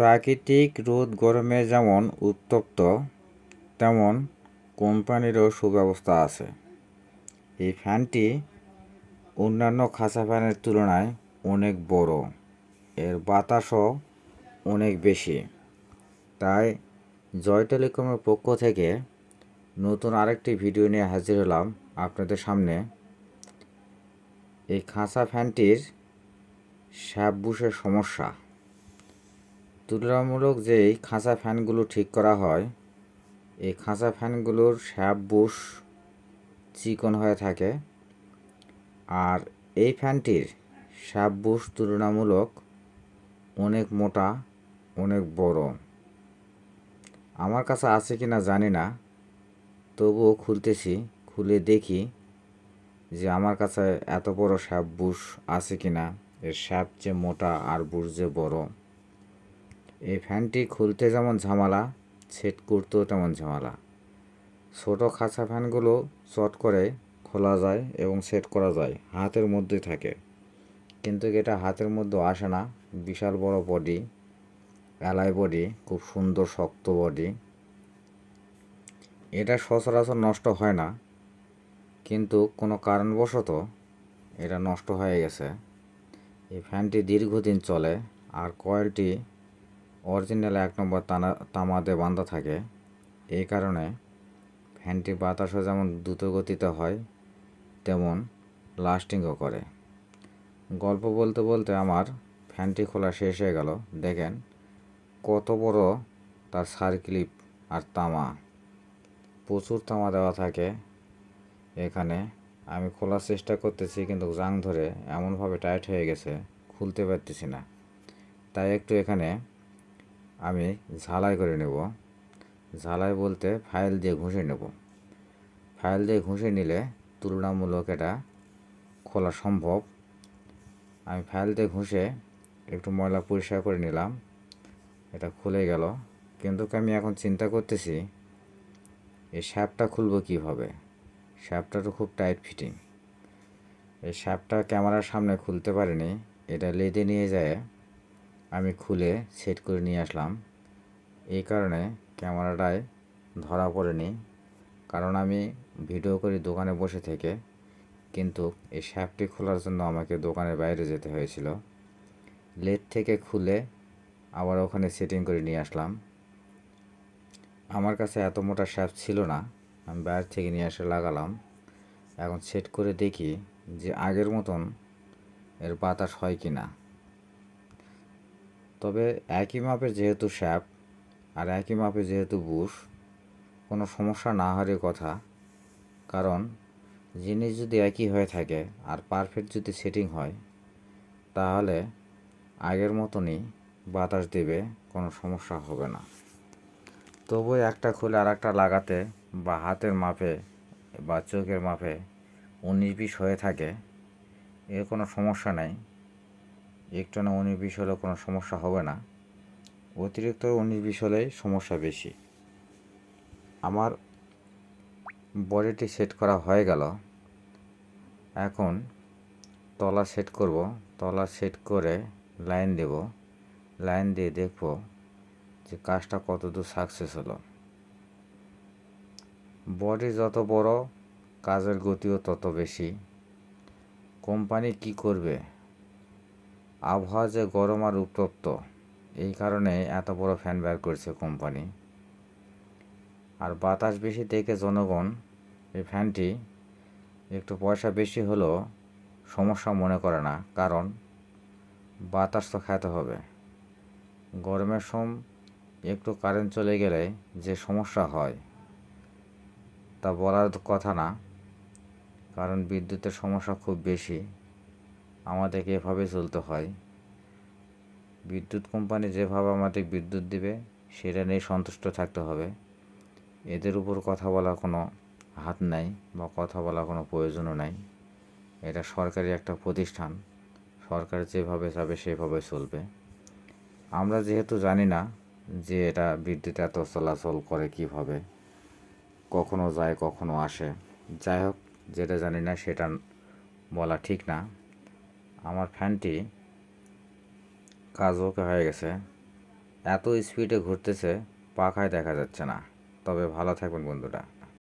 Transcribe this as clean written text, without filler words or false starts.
প্রাকৃতিক রোদ গরমে যেমন উত্তপ্ত, তেমন কোম্পানিরও সুব্যবস্থা আছে। এই ফ্যানটি অন্যান্য খাঁচা ফ্যানের তুলনায় অনেক বড়, এর বাতাসও অনেক বেশি। তাই জয় টেলিকমের পক্ষ থেকে নতুন আরেকটি ভিডিও নিয়ে হাজির হলাম আপনাদের সামনে। এই খাঁচা ফ্যানটির শ্যাপবুশের সমস্যা। তুলনামূলক যেই খাঁচা ফ্যানগুলো ঠিক করা হয়, এই খাঁচা ফ্যানগুলোর শ্যাপবুশ চিকন হয়ে থাকে, আর এই ফ্যানটির শ্যাপবুশ তুলনামূলক অনেক মোটা, অনেক বড়। আমার কাছে আছে কি না জানি না, তবুও খুলতেছি, খুলে দেখি যে আমার কাছে এত বড় শ্যাপবুশ আছে কি না। এর শ্যাপ যে মোটা আর বুশ যে বড়। এই ফ্যানটি খুলতে যেমন ঝামেলা, সেট করতেও তেমন ঝামেলা। ছোটো খাঁচা ফ্যানগুলো চট করে খোলা যায় এবং সেট করা যায়, হাতের মধ্যেই থাকে। কিন্তু এটা হাতের মধ্যে আসে না। বিশাল বড় বডি, অ্যালয় বডি, খুব সুন্দর শক্ত বডি। এটা সচরাচর নষ্ট হয় না, কিন্তু কোনো কারণবশত এটা নষ্ট হয়ে গেছে। এই ফ্যানটি দীর্ঘদিন চলে, আর কয়েলটি অরিজিনাল 1 নম্বর তামা দিয়ে বাঁধা থাকে। এই কারণে ফ্যানটি বাতাসও যেমন দ্রুত গতিতে হয়, তেমন লাস্টিংও করে। গল্প বলতে বলতে আমার ফ্যানটি খোলা শেষ হয়ে গেল। দেখেন কত বড় তার সার্কিলিপ আর তামা, প্রচুর তামা দেওয়া থাকে এখানে। আমি খোলার চেষ্টা করতেছি, কিন্তু জাং ধরে এমনভাবে টাইট হয়ে গেছে, খুলতে পারতেছি না। তাই একটু এখানে আমি ঝালাই করে নেব। ঝালাই বলতে ফাইল দিয়ে ঘষে নেব। ফাইল দিয়ে ঘষে নিলে তুলনামূলক এটা খোলা সম্ভব। আমি ফাইল দিয়ে ঘষে একটু ময়লা পরিষ্কার করে নিলাম, এটা খুলে গেল। কিন্তু আমি এখন চিন্তা করতেছি এই শ্যাপটা খুলব কীভাবে। শ্যাপটা তো খুব টাইট ফিটিং। এই শ্যাপটা ক্যামেরার সামনে খুলতে পারিনি, এটা লেদে নিয়ে যায় আমি খুলে সেট করে নিয়ে আসলাম। এই কারণে ক্যামেরাটায় ধরা পড়েনি, কারণ আমি ভিডিও করি দোকানে বসে থেকে। কিন্তু এই শ্যাপটি খোলার জন্য আমাকে দোকানের বাইরে যেতে হয়েছিল। লেদ থেকে খুলে আবার ওখানে সেটিং করে নিয়ে আসলাম। আমার কাছে এত মোটা শ্যাপ ছিল না, আমি বাইরে থেকে নিয়ে এসে লাগালাম। এখন সেট করে দেখি যে আগের মতন এর বাতাস হয় কি না। তবে একই মাপের যেহেতু শ্যাপ আর একই মাপে যেহেতু বুশ, কোনো সমস্যা না হওয়ারই কথা। কারণ জিনিস যদি একই হয়ে থাকে আর পারফেক্ট যদি সেটিং হয়, তাহলে আগের মতনই বাতাস দেবে, কোনো সমস্যা হবে না। তবু একটা খুলে আর একটা লাগাতে বা হাতের মাপে বা চোখের মাপে 19-20 হয়ে থাকে, এর কোনো সমস্যা নেই। একটু না 19-20 হলেও কোনো সমস্যা হবে না। অতিরিক্ত 19-20 হলেই সমস্যা বেশি। আমার বডিটি সেট করা হয়ে গেল। এখন তলা সেট করব। তলা সেট করে লাইন দেব। লাইন দিয়ে দেখব যে কাজটা কতদূর সাকসেস হলো। বডি যত বড়, কাজের গতিও তত বেশি। কোম্পানি কি করবে? আবহাওয়া যে গরম আর উত্তপ্ত, এই কারণে এত বড় ফ্যান বের করছে কোম্পানি। আর বাতাস বেশি দেখে জনগণ এই ফ্যানটি একটু পয়সা বেশি হলেও সমস্যা মনে করে না, কারণ বাতাস তো খেতে হবে। গরমের সময় একটু কারেন্ট চলে গেলে যে সমস্যা হয় তা বলার কথা না, কারণ বিদ্যুতের সমস্যা খুব বেশি। আমাদেরকে এভাবে চলতে হয়। বিদ্যুৎ কোম্পানি যেভাবে আমাদের বিদ্যুৎ দিবে সেটা নিয়ে সন্তুষ্ট থাকতে হবে। এদের উপর কথা বলার কোনো হাত নাই বা কথা বলার কোনো প্রয়োজনও নাই। এটা সরকারি একটা প্রতিষ্ঠান, সরকার যেভাবে চাবে সেভাবে চলবে। আমরা যেহেতু জানি না যে এটা বিদ্যুৎ এত চলাচল করে কিভাবে, কখনো যায় কখনো আসে। যাই হোক, যেটা জানি না সেটা বলা ঠিক না। আমার ফ্যানটি কাজ ওকে হয়ে গেছে। এত স্পিডে ঘুরতেছে পাখায় দেখা যাচ্ছে না। তবে ভালো থাকবেন বন্ধুরা।